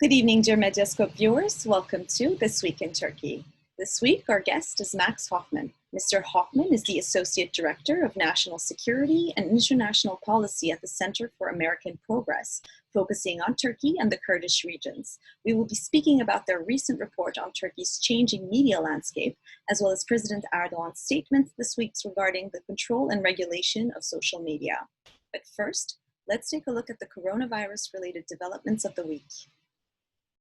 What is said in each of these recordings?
Good evening, dear Medyascope viewers. Welcome to This Week in Turkey. This week, our guest is Max Hoffman. Mr. Hoffman is the Associate Director of National Security and International Policy at the Center for American Progress, focusing on Turkey and the Kurdish regions. We will be speaking about their recent report on Turkey's changing media landscape, as well as President Erdoğan's statements this week regarding the control and regulation of social media. But first, let's take a look at the coronavirus-related developments of the week.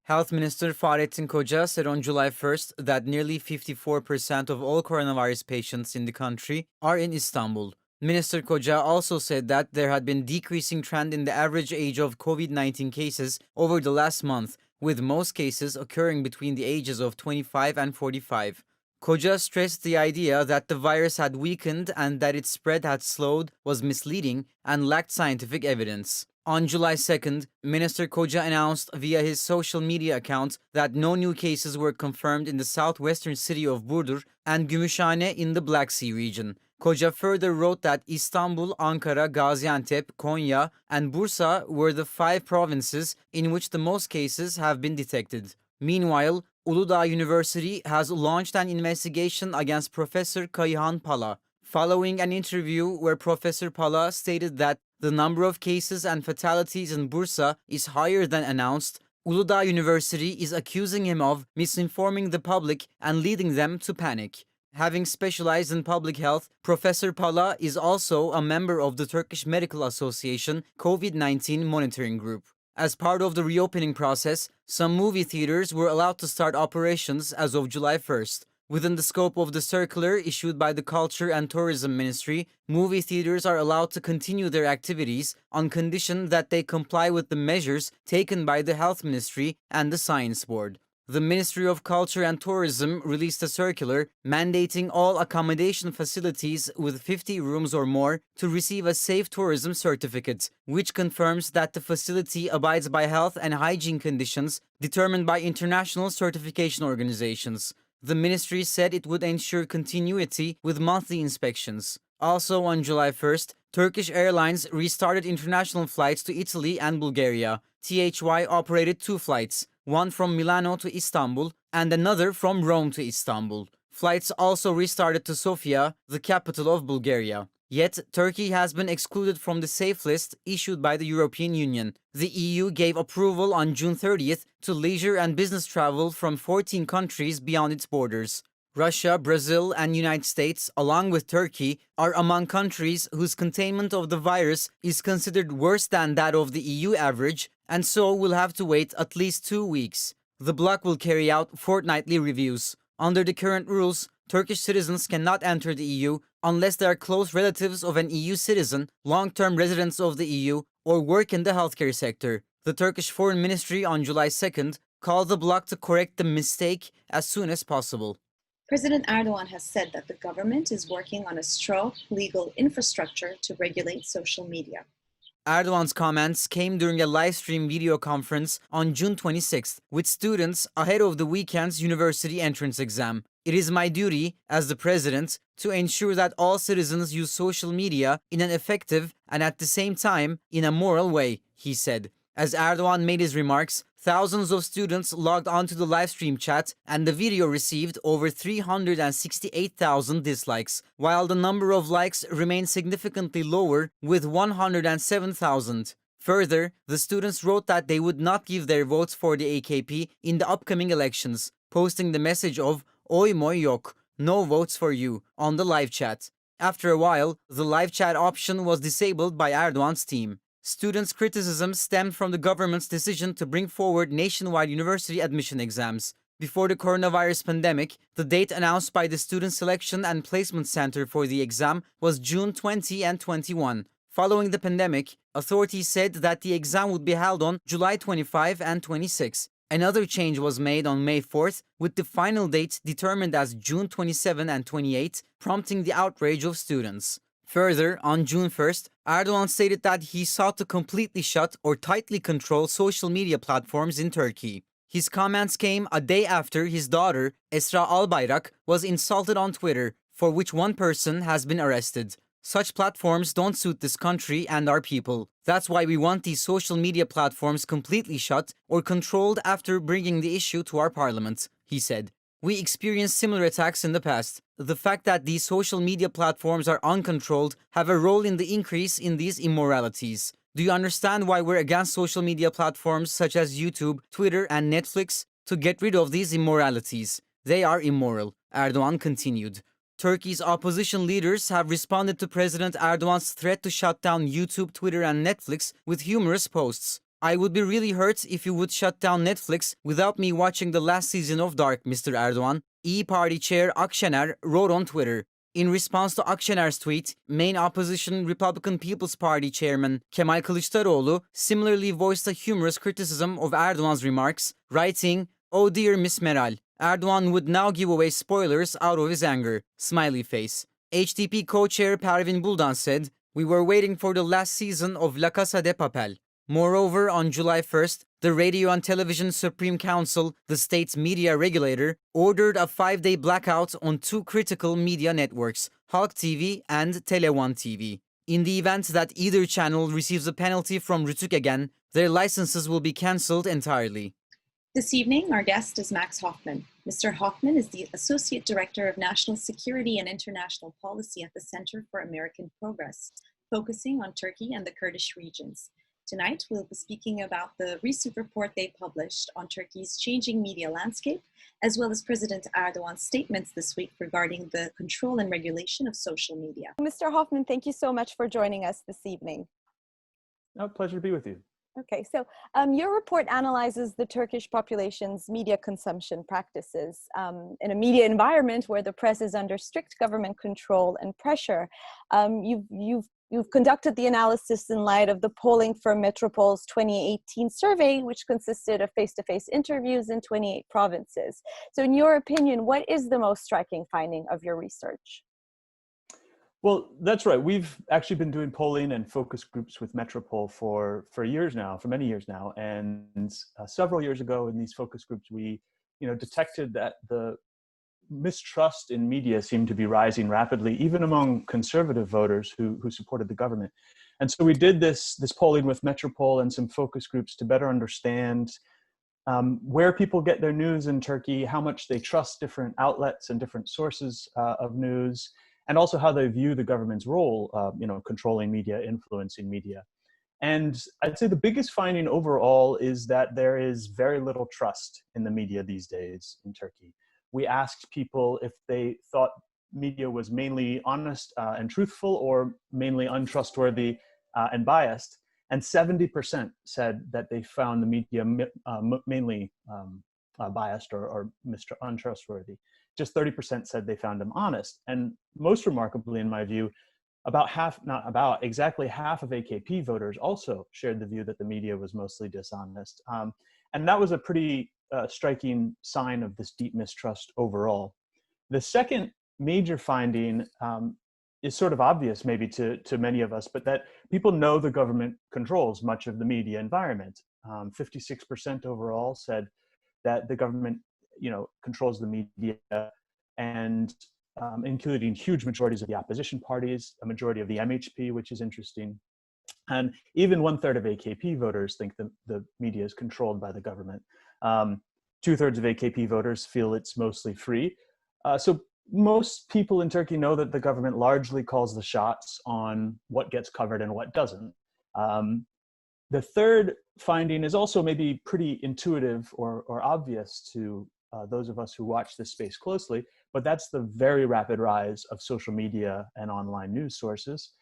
Health Minister Fahrettin Koca said on July 1st that nearly 54% of all coronavirus patients in the country are in Istanbul. Minister Koca also said that there had been decreasing trend in the average age of COVID-19 cases over the last month, with most cases occurring between the ages of 25 and 45. Koca stressed the idea that the virus had weakened and that its spread had slowed was misleading and lacked scientific evidence. On July 2nd, Minister Koca announced via his social media account that no new cases were confirmed in the southwestern city of Burdur and Gümüşhane in the Black Sea region. Koca further wrote that Istanbul, Ankara, Gaziantep, Konya, and Bursa were the 5 provinces in which the most cases have been detected. Meanwhile, Uludağ University has launched an investigation against Professor Kayhan Pala, following an interview where Professor Pala stated that the number of cases and fatalities in Bursa is higher than announced. Uludağ University is accusing him of misinforming the public and leading them to panic. Having specialized in public health, Professor Pala is also a member of the Turkish Medical Association COVID-19 monitoring group. As part of the reopening process, some movie theaters were allowed to start operations as of July 1st. Within the scope of the circular issued by the Culture and Tourism Ministry, movie theaters are allowed to continue their activities on condition that they comply with the measures taken by the Health Ministry and the Science Board. The Ministry of Culture and Tourism released a circular mandating all accommodation facilities with 50 rooms or more to receive a safe tourism certificate, which confirms that the facility abides by health and hygiene conditions determined by international certification organizations. The ministry said it would ensure continuity with monthly inspections. Also on July 1st, Turkish Airlines restarted international flights to Italy and Bulgaria. THY operated 2 flights, one from Milano to Istanbul and another from Rome to Istanbul. Flights also restarted to Sofia, the capital of Bulgaria. Yet, Turkey has been excluded from the safe list issued by the European Union. The EU gave approval on June 30th to leisure and business travel from 14 countries beyond its borders. Russia, Brazil, and United States, along with Turkey, are among countries whose containment of the virus is considered worse than that of the EU average, and so will have to wait at least 2 weeks. The bloc will carry out fortnightly reviews. Under the current rules, Turkish citizens cannot enter the EU unless they are close relatives of an EU citizen, long-term residents of the EU, or work in the healthcare sector. The Turkish Foreign Ministry on July 2nd called the bloc to correct the mistake as soon as possible. President Erdoğan has said that the government is working on a strong legal infrastructure to regulate social media. Erdoğan's comments came during a live stream video conference on June 26th with students ahead of the weekend's university entrance exam. It is my duty, as the president, to ensure that all citizens use social media in an effective and at the same time in a moral way, he said. As Erdoğan made his remarks, thousands of students logged onto the live stream chat and the video received over 368,000 dislikes, while the number of likes remained significantly lower with 107,000. Further, the students wrote that they would not give their votes for the AKP in the upcoming elections, posting the message of "Oy moy yok," no votes for you, on the live chat. After a while, the live chat option was disabled by Erdoğan's team. Students' criticism stemmed from the government's decision to bring forward nationwide university admission exams. Before the coronavirus pandemic, the date announced by the Student Selection and Placement Center for the exam was June 20 and 21. Following the pandemic, authorities said that the exam would be held on July 25 and 26. Another change was made on May 4th, with the final date determined as June 27 and 28, prompting the outrage of students. Further, on June 1st, Erdoğan stated that he sought to completely shut or tightly control social media platforms in Turkey. His comments came a day after his daughter, Esra Albayrak, was insulted on Twitter, for which one person has been arrested. Such platforms don't suit this country and our people. That's why we want these social media platforms completely shut or controlled after bringing the issue to our parliament, he said. We experienced similar attacks in the past. The fact that these social media platforms are uncontrolled have a role in the increase in these immoralities. Do you understand why we're against social media platforms such as YouTube, Twitter, and Netflix? To get rid of these immoralities. They are immoral, Erdoğan continued. Turkey's opposition leaders have responded to President Erdoğan's threat to shut down YouTube, Twitter, and Netflix with humorous posts. I would be really hurt if you would shut down Netflix without me watching the last season of Dark, Mr. Erdoğan, İYİ Party chair Akşener wrote on Twitter. In response to Akşener's tweet, main opposition Republican People's Party chairman Kemal Kılıçdaroğlu similarly voiced a humorous criticism of Erdoğan's remarks, writing, "Oh dear Miss Meral, Erdoğan would now give away spoilers out of his anger." Smiley face. HDP co-chair Pervin Buldan said, "We were waiting for the last season of La Casa de Papel." Moreover, on July 1st, the Radio and Television Supreme Council, the state's media regulator, ordered a 5-day blackout on two critical media networks, Halk TV and Tele1 TV. In the event that either channel receives a penalty from Rütük again, their licenses will be cancelled entirely. This evening, our guest is Max Hoffman. Mr. Hoffman is the Associate Director of National Security and International Policy at the Center for American Progress, focusing on Turkey and the Kurdish regions. Tonight, we'll be speaking about the recent report they published on Turkey's changing media landscape, as well as President Erdoğan's statements this week regarding the control and regulation of social media. Mr. Hoffman, thank you so much for joining us this evening. Oh, pleasure to be with you. Okay, so your report analyzes the Turkish population's media consumption practices in a media environment where the press is under strict government control and pressure. You've conducted the analysis in light of the polling firm Metropol's 2018 survey, which consisted of face-to-face interviews in 28 provinces. So in your opinion, what is the most striking finding of your research? Well, that's right. We've actually been doing polling and focus groups with Metropol for years now, for many years now. And several years ago in these focus groups, we detected that the mistrust in media seemed to be rising rapidly, even among conservative voters who supported the government. And so we did this polling with Metropol and some focus groups to better understand where people get their news in Turkey, how much they trust different outlets and different sources of news, and also how they view the government's role, controlling media, influencing media. And I'd say the biggest finding overall is that there is very little trust in the media these days in Turkey. We asked people if they thought media was mainly honest and truthful or mainly untrustworthy and biased. And 70% said that they found the media mainly biased or untrustworthy. Just 30% said they found them honest. And most remarkably, in my view, exactly half of AKP voters also shared the view that the media was mostly dishonest. And that was a pretty striking sign of this deep mistrust overall. The second major finding is sort of obvious maybe to many of us, but that people know the government controls much of the media environment. 56% overall said that the government controls the media, and including huge majorities of the opposition parties, a majority of the MHP, which is interesting. And even 1/3 of AKP voters think the media is controlled by the government. 2/3 of AKP voters feel it's mostly free. So most people in Turkey know that the government largely calls the shots on what gets covered and what doesn't. The third finding is also maybe pretty intuitive or obvious to those of us who watch this space closely, but that's the very rapid rise of social media and online news sources.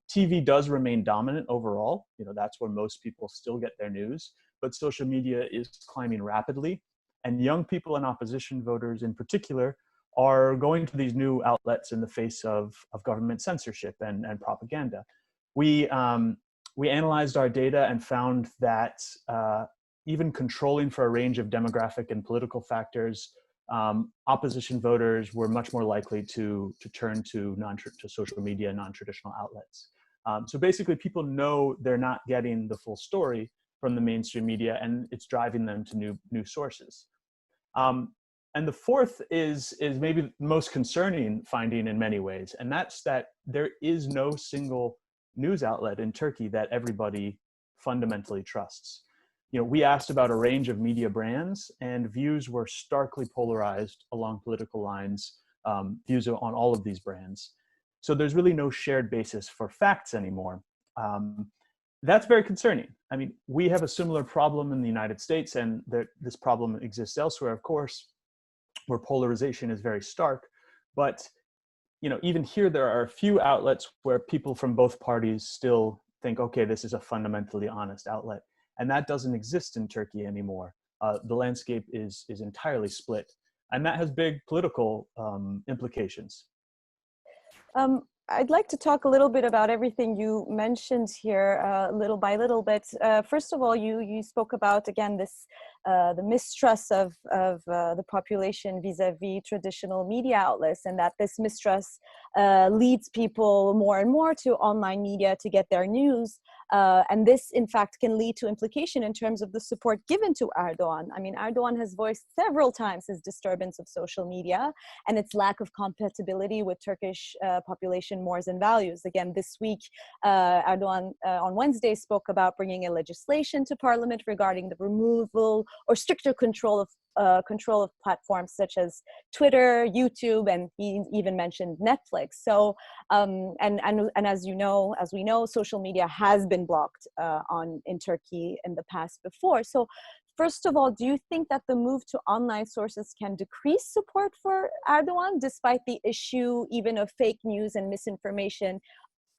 TV does remain dominant overall. That's where most people still get their news, but social media is climbing rapidly, and young people and opposition voters in particular are going to these new outlets in the face of government censorship and propaganda. We analyzed our data and found that even controlling for a range of demographic and political factors, opposition voters were much more likely to turn to social media, non-traditional outlets. So basically, people know they're not getting the full story from the mainstream media, and it's driving them to new sources. And the fourth is maybe the most concerning finding in many ways, and that's that there is no single news outlet in Turkey that everybody fundamentally trusts. We asked about a range of media brands, and views were starkly polarized along political lines, views on all of these brands. So there's really no shared basis for facts anymore. That's very concerning. I mean, we have a similar problem in the United States, and this problem exists elsewhere, of course, where polarization is very stark. But even here, there are a few outlets where people from both parties still think, okay, this is a fundamentally honest outlet. And that doesn't exist in Turkey anymore. The landscape is entirely split. And that has big political implications. I'd like to talk a little bit about everything you mentioned here, little by little bit. First of all, you spoke about, again, this the mistrust of the population vis-a-vis traditional media outlets, and that this mistrust leads people more and more to online media to get their news. And this, in fact, can lead to implication in terms of the support given to Erdoğan. I mean, Erdoğan has voiced several times his disturbance of social media and its lack of compatibility with Turkish population mores and values. Again, this week, Erdoğan on Wednesday spoke about bringing a legislation to parliament regarding the removal or stricter control of platforms such as Twitter, YouTube, and he even mentioned Netflix. So, and as we know, social media has been blocked in Turkey in the past before. So, first of all, do you think that the move to online sources can decrease support for Erdoğan, despite the issue even of fake news and misinformation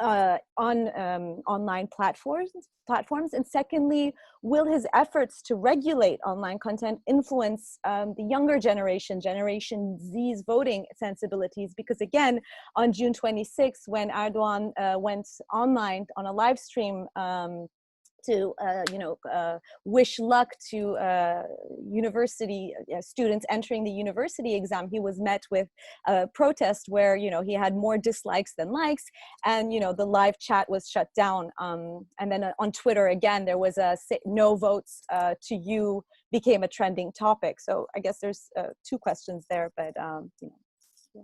on online platforms? And secondly, will his efforts to regulate online content influence the younger Generation Z's voting sensibilities? Because again, on June 26th, when Erdoğan went online on a live stream to wish luck to university students entering the university exam, he was met with a protest where he had more dislikes than likes, and the live chat was shut down. And then on Twitter again, there was a no votes to you became a trending topic. So I guess there's two questions there, but yeah.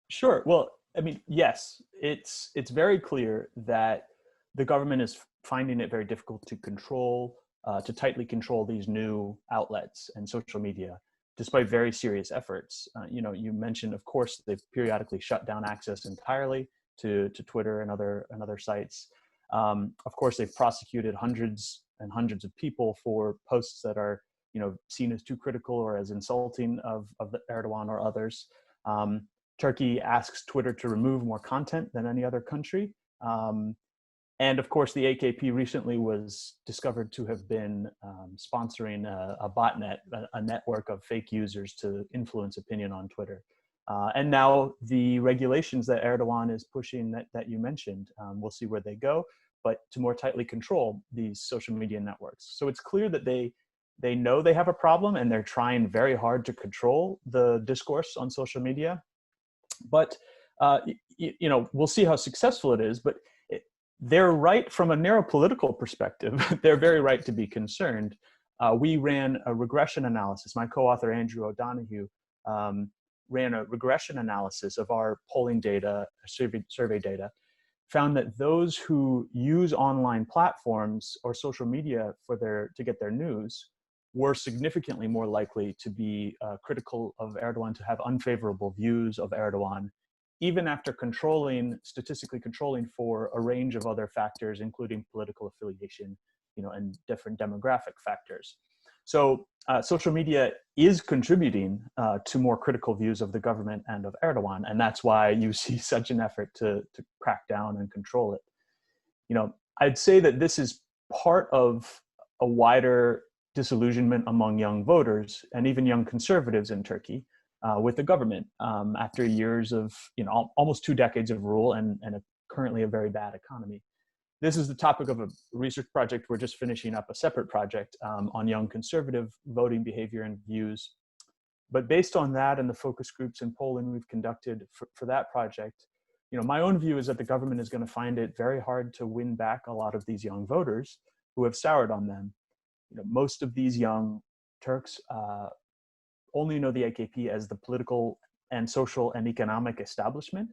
Sure. Well, I mean, yes, it's very clear that the government is finding it very difficult to control, to tightly control these new outlets and social media, despite very serious efforts. You mentioned, of course, they've periodically shut down access entirely to Twitter and other sites. Of course, they've prosecuted hundreds and hundreds of people for posts that are seen as too critical or as insulting of Erdoğan or others. Turkey asks Twitter to remove more content than any other country. And of course, the AKP recently was discovered to have been sponsoring a botnet, a network of fake users to influence opinion on Twitter. And now the regulations that Erdoğan is pushing that you mentioned, we'll see where they go, but to more tightly control these social media networks. So it's clear that they know they have a problem, and they're trying very hard to control the discourse on social media. But we'll see how successful it is. But they're right from a narrow political perspective. They're very right to be concerned. We ran a regression analysis. My co-author, Andrew O'Donoghue, ran a regression analysis of our polling data, survey data, found that those who use online platforms or social media to get their news were significantly more likely to be critical of Erdoğan, to have unfavorable views of Erdoğan, even after statistically controlling for a range of other factors, including political affiliation, and different demographic factors. So social media is contributing to more critical views of the government and of Erdoğan, and that's why you see such an effort to crack down and control it. I'd say that this is part of a wider disillusionment among young voters and even young conservatives in Turkey, with the government after years of almost 2 decades of rule and currently a very bad economy. This is the topic of a research project. We're just finishing up a separate project on young conservative voting behavior and views. But based on that and the focus groups and polling we've conducted for that project, my own view is that the government is going to find it very hard to win back a lot of these young voters who have soured on them. Most of these young Turks only know the AKP as the political and social and economic establishment.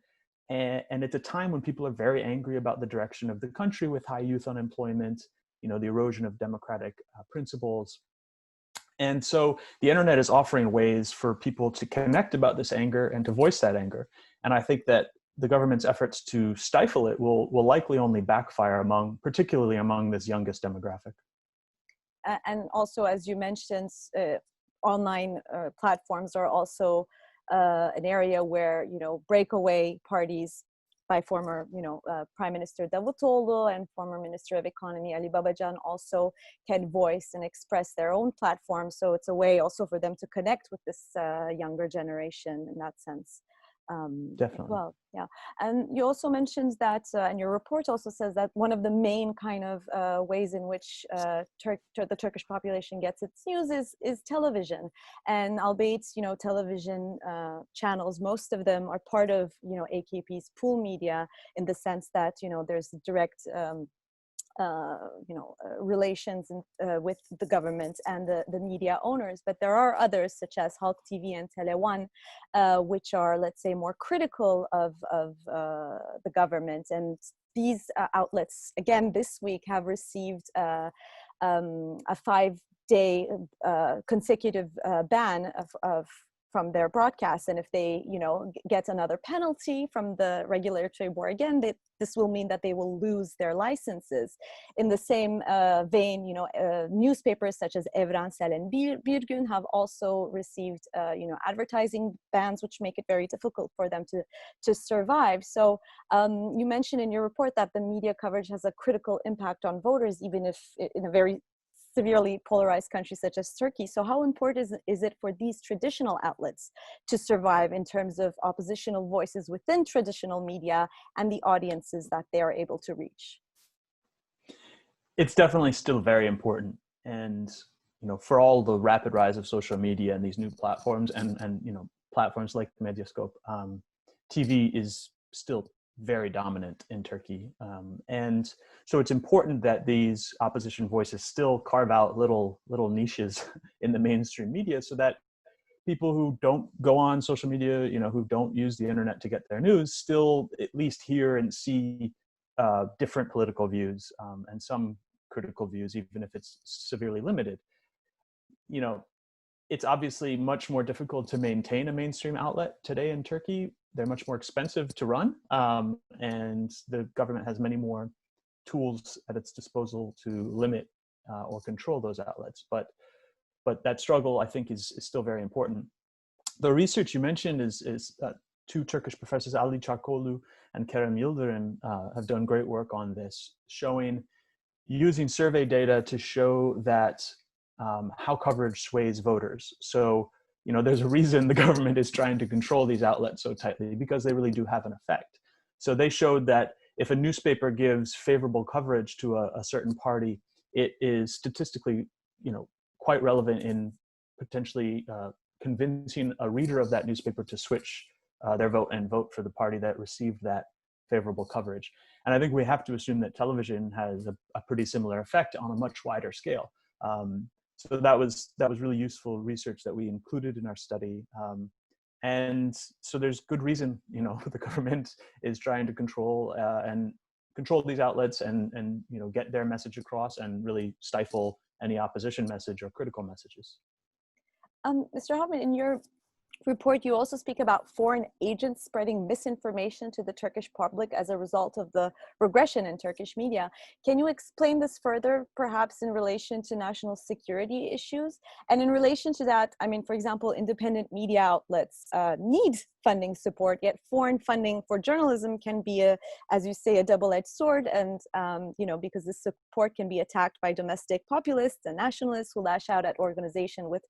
And it's a time when people are very angry about the direction of the country with high youth unemployment, the erosion of democratic principles. And so the internet is offering ways for people to connect about this anger and to voice that anger. And I think that the government's efforts to stifle it will likely only backfire particularly among this youngest demographic. And also, as you mentioned, online platforms are also an area where, breakaway parties by former, Prime Minister Davutoglu and former Minister of Economy Ali Babacan also can voice and express their own platform. So it's a way also for them to connect with this younger generation in that sense. Definitely. Well, yeah. And you also mentioned that, and your report also says that one of the main kind of ways in which the Turkish population gets its news is television. And albeit, television channels, most of them are part of, AKP's pool media in the sense that, there's direct relations with the government and the media owners, but there are others such as Halk TV and Tele One, which are, let's say, more critical of the government. And these outlets, again, this week have received a 5-day consecutive ban from their broadcast, and if they, get another penalty from the regulatory board again, this will mean that they will lose their licenses. In the same vein, newspapers such as Evrensel and Bir Gün have also received, advertising bans, which make it very difficult for them to survive. So you mentioned in your report that the media coverage has a critical impact on voters, even if in a very severely polarized country such as Turkey. So how important is it for these traditional outlets to survive in terms of oppositional voices within traditional media and the audiences that they are able to reach? It's definitely still very important. And, for all the rapid rise of social media and these new platforms and platforms like Medyascope, TV is still very dominant in Turkey. And so it's important that these opposition voices still carve out little niches in the mainstream media so that people who don't go on social media, who don't use the internet to get their news, still at least hear and see different political views and some critical views, even if it's severely limited. It's obviously much more difficult to maintain a mainstream outlet today in Turkey. They're much more expensive to run, and the government has many more tools at its disposal to limit or control those outlets. But that struggle, I think, is still very important. The research you mentioned is two Turkish professors, Ali Çarkoğlu and Kerem Yıldırım, have done great work on this, using survey data to show that how coverage sways voters. So, there's a reason the government is trying to control these outlets so tightly, because they really do have an effect. So they showed that if a newspaper gives favorable coverage to a certain party, it is statistically, quite relevant in potentially convincing a reader of that newspaper to switch their vote and vote for the party that received that favorable coverage. And I think we have to assume that television has a pretty similar effect on a much wider scale. So that was really useful research that we included in our study. And so there's good reason, the government is trying to control these outlets and get their message across and really stifle any opposition message or critical messages. Mr. Hoffman, in your report, you also speak about foreign agents spreading misinformation to the Turkish public as a result of the regression in Turkish media. Can you explain this further, perhaps in relation to national security issues? And in relation to that, for example, independent media outlets need funding support, yet foreign funding for journalism can be as you say, a double-edged sword. And, because this support can be attacked by domestic populists and nationalists who lash out at organizations with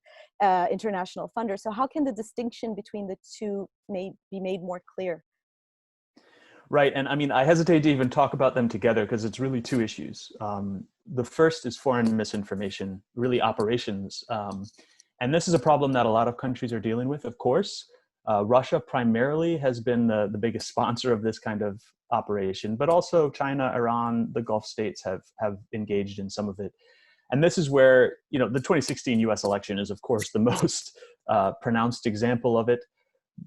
international funders. So how can the distinction between the two be made more clear? Right. And I hesitate to even talk about them together because it's really two issues. The first is foreign misinformation, really operations. And this is a problem that a lot of countries are dealing with, of course. Russia primarily has been the biggest sponsor of this kind of operation, but also China, Iran, the Gulf states have engaged in some of it. And this is where, the 2016 US election is, of course, the most pronounced example of it.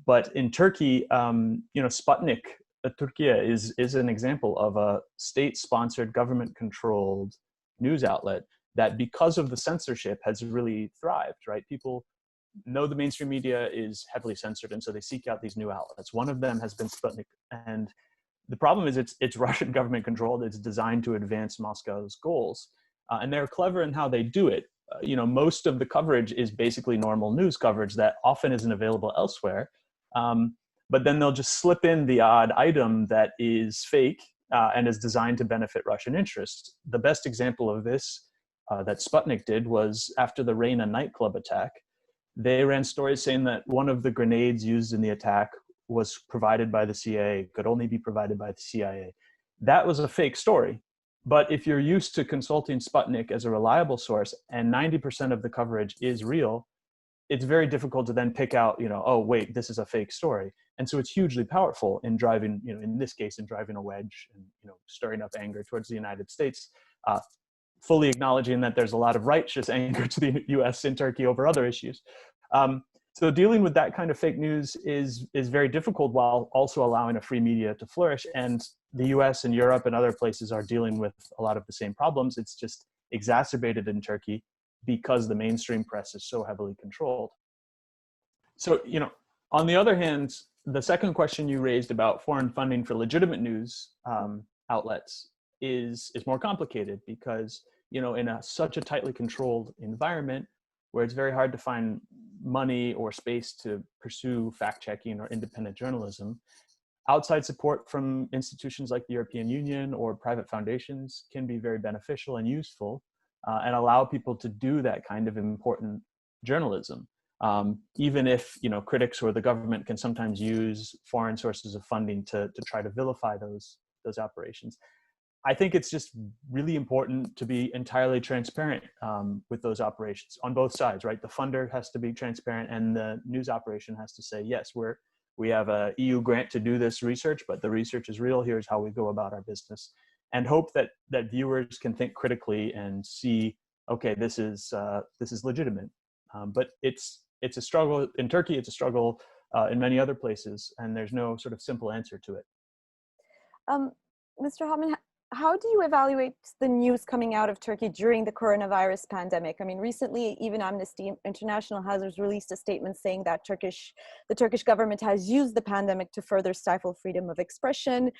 But in Turkey, Sputnik, Turkey is an example of a state-sponsored, government-controlled news outlet that, because of the censorship, has really thrived, right? People know the mainstream media is heavily censored, and so they seek out these new outlets. One of them has been Sputnik, and the problem is it's Russian government controlled. It's designed to advance Moscow's goals, and they're clever in how they do it. Most of the coverage is basically normal news coverage that often isn't available elsewhere. But then they'll just slip in the odd item that is fake and is designed to benefit Russian interests. The best example of this that Sputnik did was after the Reina nightclub attack. They ran stories saying that one of the grenades used in the attack was provided by the CIA, could only be provided by the CIA. That was a fake story. But if you're used to consulting Sputnik as a reliable source and 90% of the coverage is real, it's very difficult to then pick out, oh, wait, this is a fake story. And so it's hugely powerful in driving, in this case, in driving a wedge and, stirring up anger towards the United States, fully acknowledging that there's a lot of righteous anger to the US in Turkey over other issues. So dealing with that kind of fake news is very difficult while also allowing a free media to flourish. And the US and Europe and other places are dealing with a lot of the same problems. It's just exacerbated in Turkey because the mainstream press is so heavily controlled. So, on the other hand, the second question you raised about foreign funding for legitimate news outlets is more complicated because, in such a tightly controlled environment where it's very hard to find money or space to pursue fact-checking or independent journalism, outside support from institutions like the European Union or private foundations can be very beneficial and useful and allow people to do that kind of important journalism. Even if, critics or the government can sometimes use foreign sources of funding to try to vilify those operations. I think it's just really important to be entirely transparent with those operations on both sides, right? The funder has to be transparent and the news operation has to say, yes, we have a EU grant to do this research, but the research is real. Here's how we go about our business. And hope that viewers can think critically and see, okay, this is legitimate. But it's a struggle in Turkey. It's a struggle in many other places, and there's no sort of simple answer to it. Mr. Hoffman, how do you evaluate the news coming out of Turkey during the coronavirus pandemic? I mean, recently, even Amnesty International has released a statement saying that the Turkish government has used the pandemic to further stifle freedom of expression.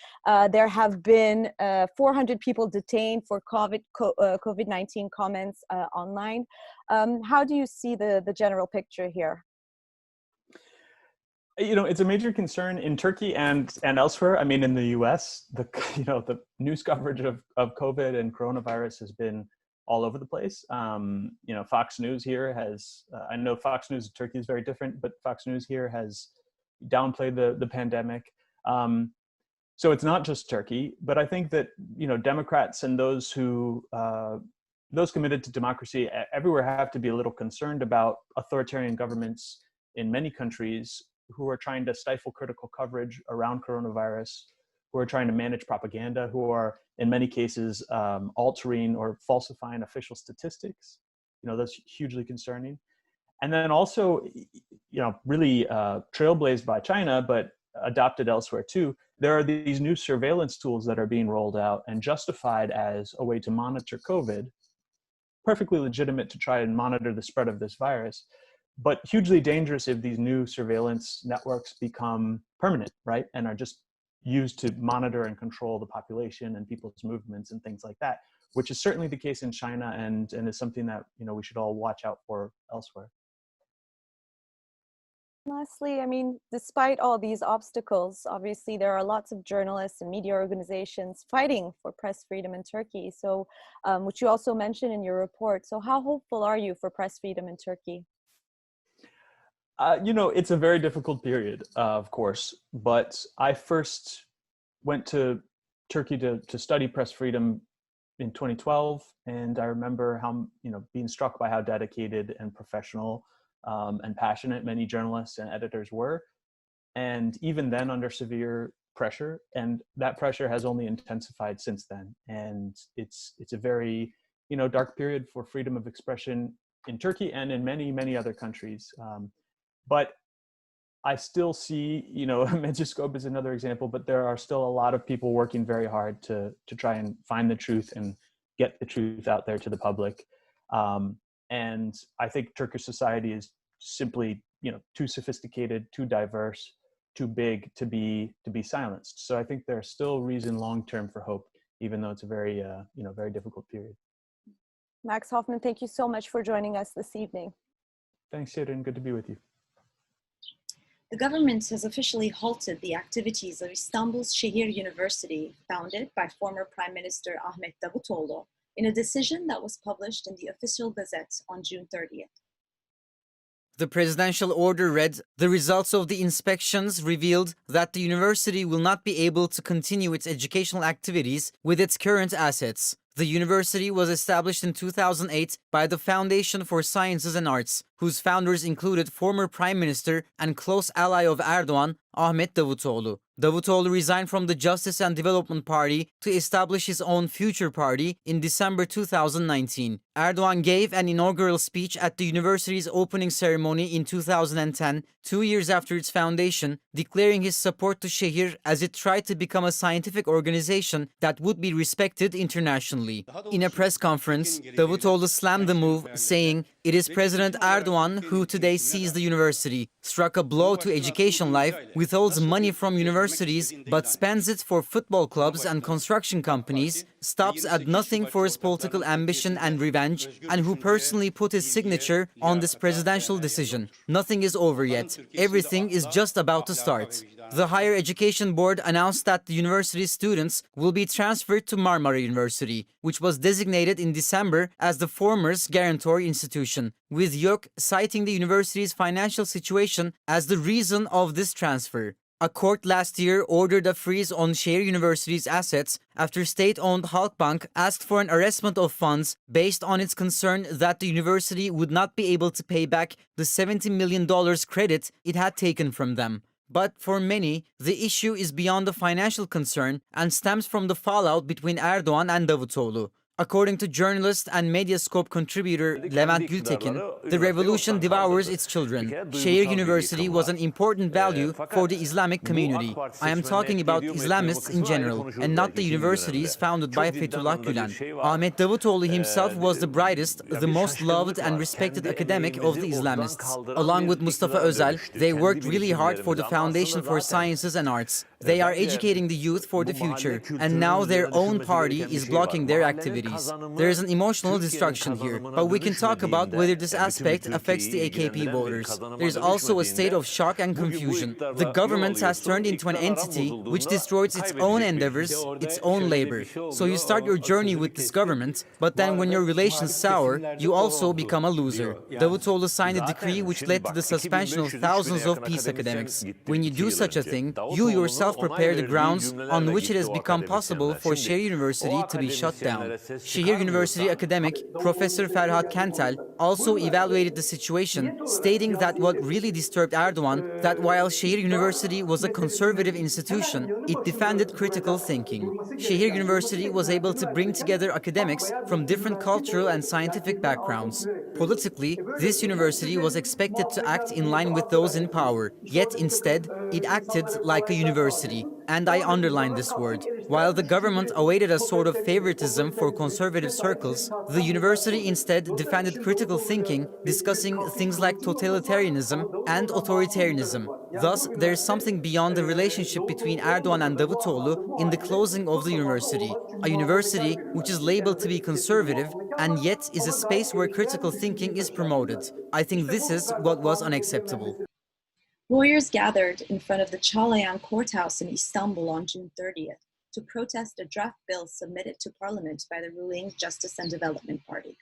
There have been 400 people detained for COVID-19 comments online. How do you see the general picture here? It's a major concern in Turkey and elsewhere. I mean, in the US, the news coverage of COVID and coronavirus has been all over the place. Fox News here has, I know Fox News in Turkey is very different, but Fox News here has downplayed the pandemic. So it's not just Turkey, but I think that, Democrats and those committed to democracy everywhere have to be a little concerned about authoritarian governments in many countries who are trying to stifle critical coverage around coronavirus, who are trying to manage propaganda, who are in many cases altering or falsifying official statistics. That's hugely concerning. And then also, really trailblazed by China, but adopted elsewhere too, there are these new surveillance tools that are being rolled out and justified as a way to monitor COVID, perfectly legitimate to try and monitor the spread of this virus, but hugely dangerous if these new surveillance networks become permanent, right? And are just used to monitor and control the population and people's movements and things like that, which is certainly the case in China and is something that, we should all watch out for elsewhere. Lastly, I mean, despite all these obstacles, obviously there are lots of journalists and media organizations fighting for press freedom in Turkey. So, which you also mentioned in your report. So how hopeful are you for press freedom in Turkey? It's a very difficult period, of course, but I first went to Turkey to study press freedom in 2012. And I remember how, being struck by how dedicated and professional and passionate many journalists and editors were. And even then under severe pressure, and that pressure has only intensified since then. And it's a very, dark period for freedom of expression in Turkey and in many, many other countries. But I still see, Medyascope is another example, but there are still a lot of people working very hard to try and find the truth and get the truth out there to the public. And I think Turkish society is simply, too sophisticated, too diverse, too big to be silenced. So I think there's still reason long-term for hope, even though it's a very, very difficult period. Max Hoffman, thank you so much for joining us this evening. Thanks, Shirin. Good to be with you. The government has officially halted the activities of Istanbul's Şehir University, founded by former Prime Minister Ahmet Davutoğlu, in a decision that was published in the official gazette on June 30th. The presidential order read, "The results of the inspections revealed that the university will not be able to continue its educational activities with its current assets." The university was established in 2008 by the Foundation for Sciences and Arts, whose founders included former Prime Minister and close ally of Erdoğan, Ahmet Davutoğlu. Davutoğlu resigned from the Justice and Development Party to establish his own Future Party in December 2019. Erdoğan gave an inaugural speech at the university's opening ceremony in 2010, 2 years after its foundation, declaring his support to Şehir as it tried to become a scientific organization that would be respected internationally. In a press conference, Davutoğlu slammed the move, saying, "It is President Erdoğan who today seized the university, struck a blow to education life, withholds money from universities, but spends it for football clubs and construction companies, stops at nothing for his political ambition and revenge, and who personally put his signature on this presidential decision. Nothing is over yet. Everything is just about to start." The Higher Education Board announced that the university's students will be transferred to Marmara University, which was designated in December as the former's guarantor institution, with YÖK citing the university's financial situation as the reason of this transfer. A court last year ordered a freeze on Şehir University's assets after state-owned Halkbank asked for an arrestment of funds based on its concern that the university would not be able to pay back the $70 million credit it had taken from them. But for many, the issue is beyond the financial concern and stems from the fallout between Erdoğan and Davutoğlu. According to journalist and Medyascope contributor Levent Gültekin, the revolution devours its children. Şehir University was an important value for the Islamic community. I am talking about Islamists in general, and not the universities founded by Fethullah Gülen. Ahmet Davutoğlu himself was the brightest, the most loved and respected academic of the Islamists. Along with Mustafa Özel, they worked really hard for the Foundation for Sciences and Arts. They are educating the youth for the future, and now their own party is blocking their activities. There is an emotional destruction here, but we can talk about whether this aspect affects the AKP voters. There is also a state of shock and confusion. The government has turned into an entity which destroys its own endeavors, its own labor. So you start your journey with this government, but then when your relations sour, you also become a loser. Davutoğlu signed a decree which led to the suspension of thousands of peace academics. When you do such a thing, you yourself prepare the grounds on which it has become possible for Şehir University to be shut down. Şehir University academic Professor Ferhat Kentel also evaluated the situation, stating that what really disturbed Erdoğan, that while Şehir University was a conservative institution, it defended critical thinking. Şehir University was able to bring together academics from different cultural and scientific backgrounds. Politically, this university was expected to act in line with those in power, yet instead, it acted like a university. And I underline this word. While the government awaited a sort of favoritism for conservative circles, the university instead defended critical thinking, discussing things like totalitarianism and authoritarianism. Thus, there is something beyond the relationship between Erdoğan and Davutoğlu in the closing of the university. A university which is labeled to be conservative and yet is a space where critical thinking is promoted. I think this is what was unacceptable. Lawyers gathered in front of the Çağlayan courthouse in Istanbul on June 30th to protest a draft bill submitted to Parliament by the ruling Justice and Development Party.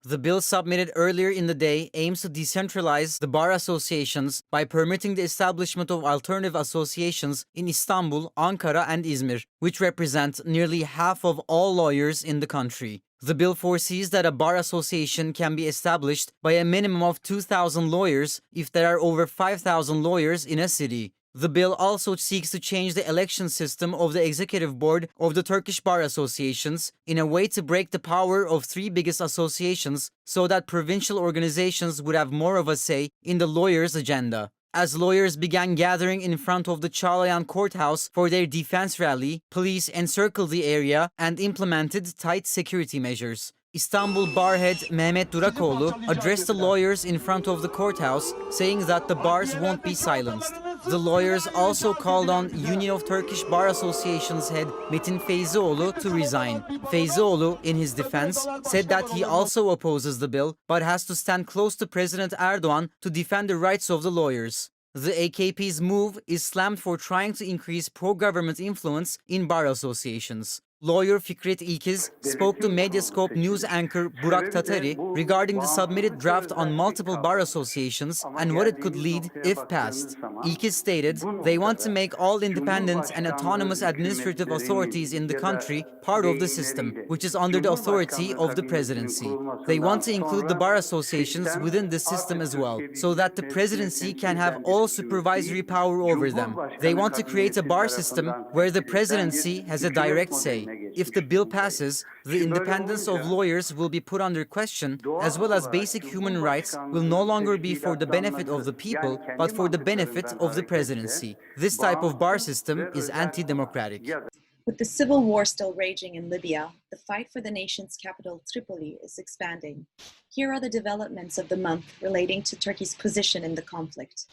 The bill submitted earlier in the day aims to decentralize the bar associations by permitting the establishment of alternative associations in Istanbul, Ankara, and Izmir, which represent nearly half of all lawyers in the country. The bill foresees that a bar association can be established by a minimum of 2,000 lawyers if there are over 5,000 lawyers in a city. The bill also seeks to change the election system of the executive board of the Turkish bar associations in a way to break the power of three biggest associations so that provincial organizations would have more of a say in the lawyers' agenda. As lawyers began gathering in front of the Çağlayan courthouse for their defense rally, police encircled the area and implemented tight security measures. Istanbul bar head Mehmet Durakoğlu addressed the lawyers in front of the courthouse, saying that the bars won't be silenced. The lawyers also called on Union of Turkish Bar Associations head Metin Feyzioğlu to resign. Feyzioğlu, in his defense, said that he also opposes the bill, but has to stand close to President Erdoğan to defend the rights of the lawyers. The AKP's move is slammed for trying to increase pro-government influence in bar associations. Lawyer Fikret İlkiz spoke to Medyascope news anchor Burak Tatari regarding the submitted draft on multiple bar associations and what it could lead if passed. İlkiz stated, they want to make all independent and autonomous administrative authorities in the country part of the system, which is under the authority of the presidency. They want to include the bar associations within the system as well, so that the presidency can have all supervisory power over them. They want to create a bar system where the presidency has a direct say. If the bill passes, the independence of lawyers will be put under question, as well as basic human rights will no longer be for the benefit of the people, but for the benefit of the presidency. This type of bar system is anti-democratic. With the civil war still raging in Libya, the fight for the nation's capital, Tripoli, is expanding. Here are the developments of the month relating to Turkey's position in the conflict.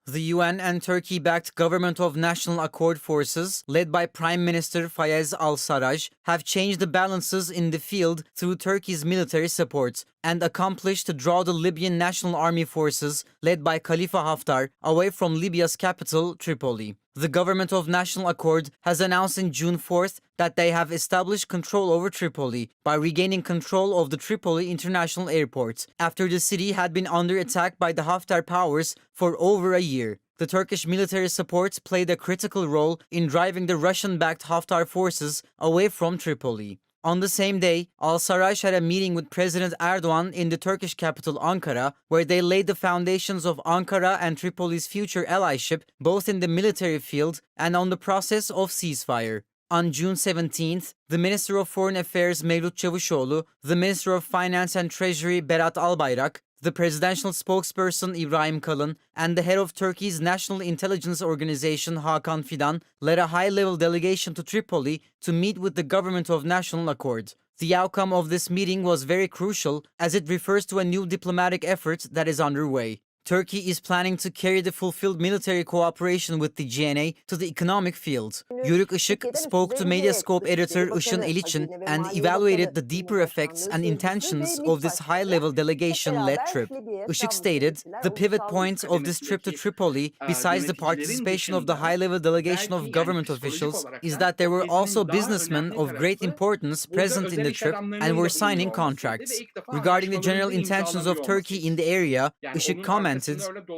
The UN and Turkey-backed Government of National Accord Forces, led by Prime Minister Fayez al-Sarraj, have changed the balances in the field through Turkey's military support and accomplished to draw the Libyan National Army forces, led by Khalifa Haftar, away from Libya's capital, Tripoli. The Government of National Accord has announced on June 4th that they have established control over Tripoli by regaining control of the Tripoli International Airport after the city had been under attack by the Haftar powers for over a year. The Turkish military support played a critical role in driving the Russian-backed Haftar forces away from Tripoli. On the same day, al-Sarraj had a meeting with President Erdoğan in the Turkish capital Ankara, where they laid the foundations of Ankara and Tripoli's future allyship, both in the military field and on the process of ceasefire. On June 17th, the Minister of Foreign Affairs Mevlut Çavuşoğlu, the Minister of Finance and Treasury Berat Albayrak, the presidential spokesperson İbrahim Kalın, and the head of Turkey's National Intelligence Organization Hakan Fidan led a high-level delegation to Tripoli to meet with the Government of National Accord. The outcome of this meeting was very crucial as it refers to a new diplomatic effort that is underway. Turkey is planning to carry the fulfilled military cooperation with the GNA to the economic field. Yörük Işık spoke to Medyascope editor Işın Eliçin and evaluated the deeper effects and intentions of this high-level delegation-led trip. Işık stated, the pivot point of this trip to Tripoli, besides the participation of the high-level delegation of government officials, is that there were also businessmen of great importance present in the trip and were signing contracts. Regarding the general intentions of Turkey in the area, Işık commented,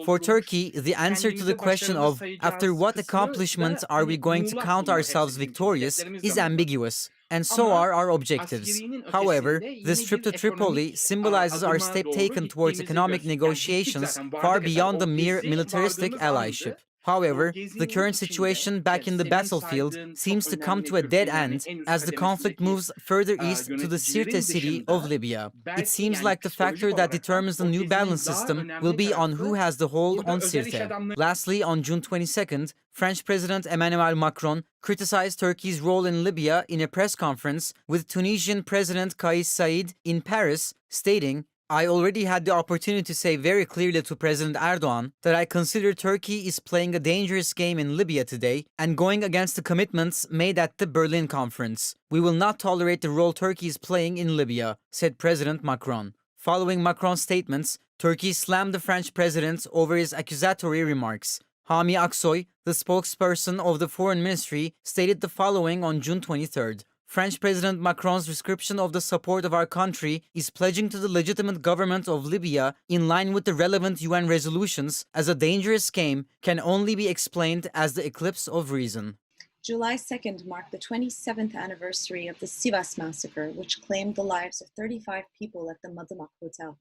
for Turkey, the answer to the question of after what accomplishment are we going to count ourselves victorious is ambiguous, and so are our objectives. However, this trip to Tripoli symbolizes our step taken towards economic negotiations far beyond the mere militaristic allyship. However, the current situation back in the battlefield seems to come to a dead end as the conflict moves further east to the Sirte city of Libya. It seems like the factor that determines the new balance system will be on who has the hold on Sirte. Lastly, on June 22nd, French President Emmanuel Macron criticized Turkey's role in Libya in a press conference with Tunisian President Kais Saied in Paris, stating, I already had the opportunity to say very clearly to President Erdoğan that I consider Turkey is playing a dangerous game in Libya today and going against the commitments made at the Berlin conference. We will not tolerate the role Turkey is playing in Libya, said President Macron. Following Macron's statements, Turkey slammed the French president over his accusatory remarks. Hami Aksoy, the spokesperson of the Foreign Ministry, stated the following on June 23rd. French President Macron's description of the support of our country is pledging to the legitimate government of Libya in line with the relevant UN resolutions as a dangerous game can only be explained as the eclipse of reason. July 2nd marked the 27th anniversary of the Sivas Massacre, which claimed the lives of 35 people at the Madımak Hotel.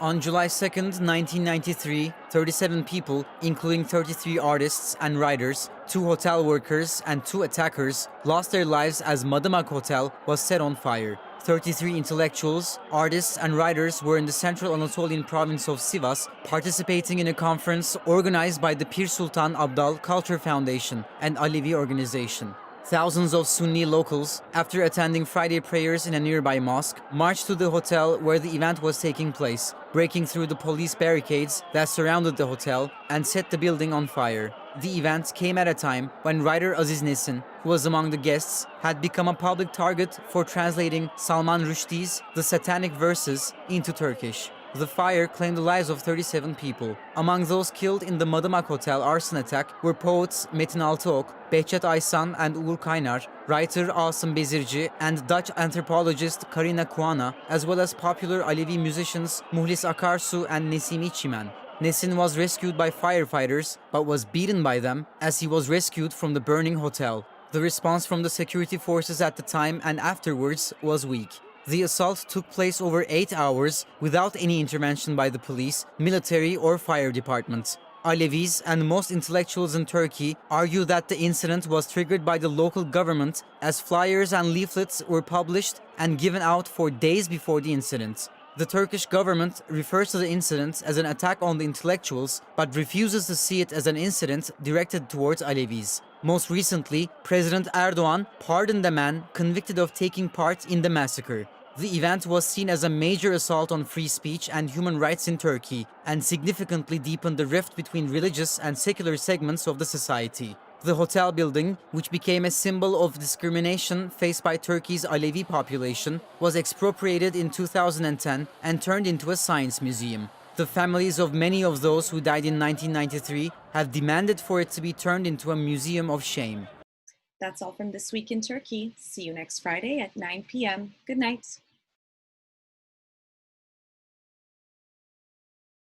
On July 2nd, 1993, 37 people, including 33 artists and writers, 2 hotel workers, and 2 attackers, lost their lives as Madımak Hotel was set on fire. 33 intellectuals, artists, and writers were in the central Anatolian province of Sivas, participating in a conference organized by the Pir Sultan Abdal Culture Foundation, an Alevi organization. Thousands of Sunni locals, after attending Friday prayers in a nearby mosque, marched to the hotel where the event was taking place, breaking through the police barricades that surrounded the hotel and set the building on fire. The event came at a time when writer Aziz Nesin, who was among the guests, had become a public target for translating Salman Rushdie's The Satanic Verses into Turkish. The fire claimed the lives of 37 people. Among those killed in the Madımak Hotel arson attack were poets Metin Altıok, Behçet Aysan and Uğur Kaynar, writer Asım Bezirci, and Dutch anthropologist Karina Kuana, as well as popular Alevi musicians Muhlis Akarsu and Nesimi Çimen. Nesin was rescued by firefighters, but was beaten by them as he was rescued from the burning hotel. The response from the security forces at the time and afterwards was weak. The assault took place over 8 hours without any intervention by the police, military, or fire department. Alevis and most intellectuals in Turkey argue that the incident was triggered by the local government, as flyers and leaflets were published and given out for days before the incident. The Turkish government refers to the incident as an attack on the intellectuals, but refuses to see it as an incident directed towards Alevis. Most recently, President Erdoğan pardoned a man convicted of taking part in the massacre. The event was seen as a major assault on free speech and human rights in Turkey, and significantly deepened the rift between religious and secular segments of the society. The hotel building, which became a symbol of discrimination faced by Turkey's Alevi population, was expropriated in 2010 and turned into a science museum. The families of many of those who died in 1993 have demanded for it to be turned into a museum of shame. That's all from This Week in Turkey. See you next Friday at 9 p.m. Good night.